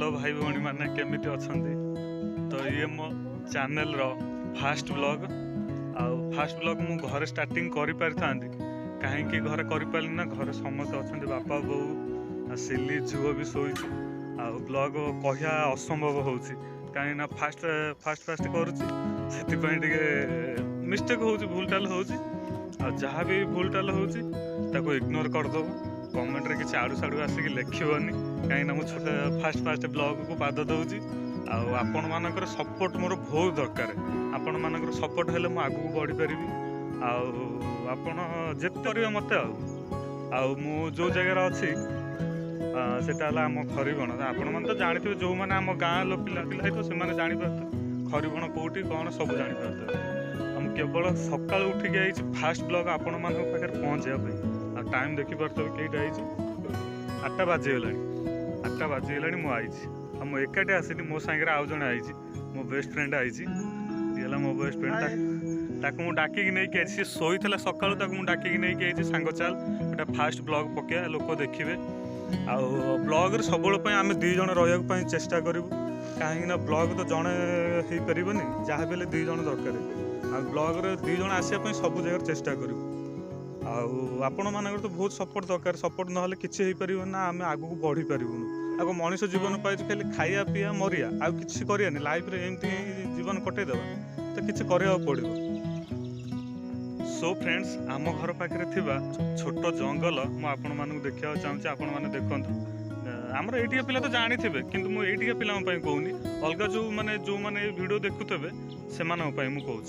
Hello भाई भौणी मैंने केमिति अछंती। तो ये मो चैनल रो फास्ट ब्लॉग फास्ट ब्लॉग मु घर स्टार्टिंग करि पारिथांती कहीं घरे करि पारली ना। घर समस्त अछंती, बापा बोऊ सिली झुओ भी शोइछि आ ब्लॉग कहया असंभव होउछि कहीं ना फास्ट फास्ट फास्ट करूछि सेति मिस्टेक होउछि, भूल टाल होउछि। आ जहाँ भी भूल टाल होउछि ताको इग्नोर कर दो। कमेंट रे किसी आड़ू साड़ू आसिक लिखिबनी कहीं मु छोटे फास्ट फास्ट ब्लॉग को पाद दउछि। आपण मानकर सपोर्ट मोर बहुत दरकार। आपण मानकर सपोर्ट हेले मु आगु बढ़ी परिबी। आपण जेते करिवे मते मु जो जगह अछि सेटा आम खरीबण। आपण मन तो जानते जो मैंने आम गाँ लो पिला पिला तो से जानी पारते खरीबण कौटी कौन सब जानी पारते। हम केवल सकाल उठिक आई फास्ट ब्लॉग आपण मान पाखे पहुँचापी। टाइम देखिपार कईटा आई 8टा बाजीगला 8टा बाजीगला मु आई मु एकाटे आसनी मो सांगे आउ जड़े आई मो बेस्ट फ्रेंड आई मो बेस्ट फ्रेंड ताकू मु डाकिक नहीं सी शोई सकालू मु डाकिक नहीं सांग चल गोटे फास्ट ब्लॉग पके लोक देखिए। ब्लॉग सब आम 2 जन रहा चेष्टा करूँ कहीं ब्लॉग तो जड़े हो पारनि जहाँ भी 2 जन दरकार। ब्लॉग 2 जन आसापी सब जगह चेष्टा करूँ। आपण मानकर तो बहुत सपोर्ट दरकार। सपोर्ट ना किसी हो पार ना आम आगू बढ़ी पारूँ। आग मनीष जीवन पाई खाली खाया पीया मरिया आ कि करानी लाइफ रे एमती जीवन कटेदेवा तो किसी करा पड़ो। सो फ्रेंड्स आम घर पाखे थिबा छोट जंगल मु आपण मानू देखा चाहूँगी। आपण मैंने देखते आमर एटिया पिला तो जानी थे कि मुझे एटिया पिला कहूनी अलग जो मैंने वीडियो देखुवे से मुझे कहूँ।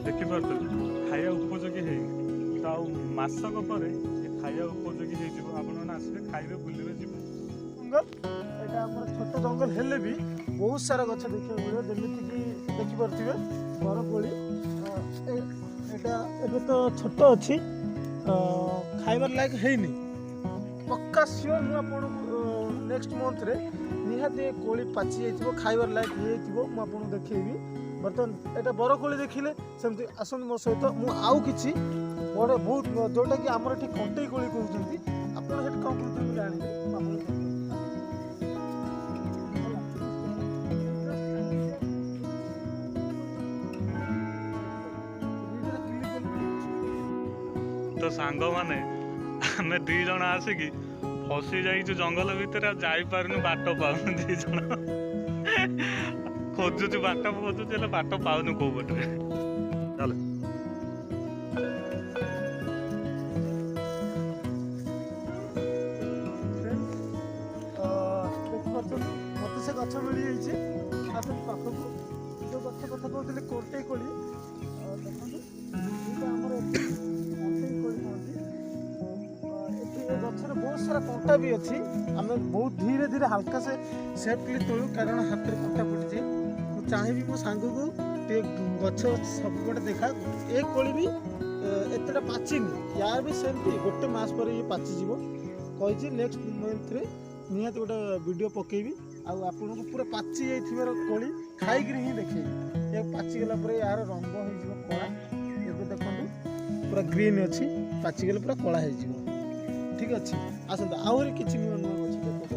देखिपार खाया उपयोगी है तो मसक पर खाया उपयोगी आसवे खाइबे बुलिबे जीव। छोट जंगल हेले भी बहुत सारा गछ देखा मिले जमीक देखिपे बरकोली एटा तो छोट अच्छी खाइबार लायक है पक्का सियोर मुझे नेक्स्ट मंथ रे निहाती कोली पाची जाइए खाइबार लायक हो देखी। बर्तमान एटा बरकोली देखिले सेमती आसत मो सहित आउ कि बड़े बहुत जोटा कि आमर ठीक कंटेई कोली कहते आप कौन कहते जानते। तो सांग माने आम 2 जन आसिकी फसी जाइछु जंगल भितर जापार बाट पाऊन 2 जन खोजुचु बाट खोजुचु बाट पाऊन कौ पटे चल। मत से गछ मिली जाइए पाखक जो गछ कथा कहते कोटे कोली गचर बहुत सारा कंटा भी अच्छी आम बहुत धीरे धीरे हल्का से सेफ्टली तोलू कारण हाथ में कंटा पड़ जाए। मुझे चाहिए मो सांग को गछ सबपटे देखा एक कोली भी एतटा पाचिनी यार भी सेमती गोटे मस पर ये पाचिज कही नेक्स्ट मंथ रे निहत गोटे वीडियो पकेबी आपन को पूरा पाची जाइथिबार कोली खाई ही देखेबी। ये पाचिगला पर यार रंग हो कला एबे देखंतु पूरा ग्रीन अच्छी पाचिगले पूरा कला हो ठीक अच्छे। आसत आहरी किसी नुआ नुआ गछ देखो।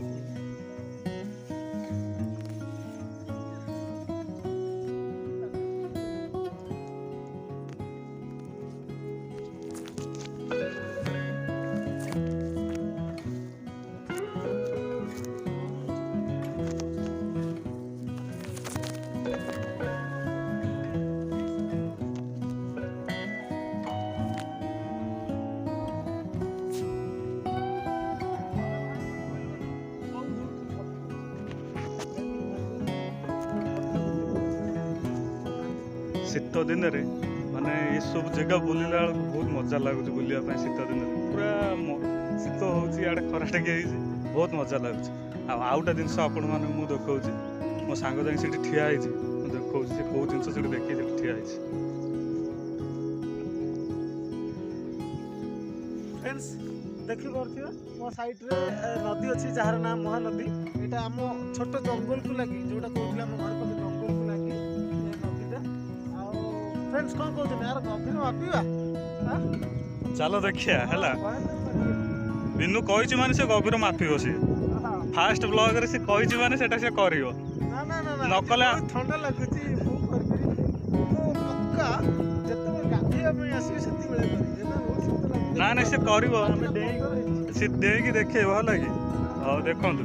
शीत दिन माने ये सब जगह बुलिला बेलକୁ बहुत मजा लगुच बुलिया ପାଇଁ शीत दिन पूरा शीत होउची आडे खरा टे गेई बहुत मजा लगुच आउटा जिनस आपण माने मु देखौची मो सांग जाई सेठी ठिया आइची मु देखौची से को जिनस सेठी देखि सेठी ठिया आइची। फ्रेंड्स देखि पारथियो मो साइड रे नदी अछि जहार नाम महानदी एटा हम छोट जंगल को लागि जोटा कहथिला हम घर पर जंगल को लागि ए नदीटा आ फ्रेंड्स कोन कहथि यार गभीर मापिबा हां चलो देखिया हला बिनु कहिची माने से गभीर मापिबो से फास्ट ब्लॉग रे से कहिची माने सेटा से करियो ना ना ना न कले ठंडा लागुची मु करबी मु पक्का जते गाधिया में आसी सेति बेले करी एबे बहुत सुंदर लागु ना ना से करियो से देई की देखे भल लगी हां देखंतु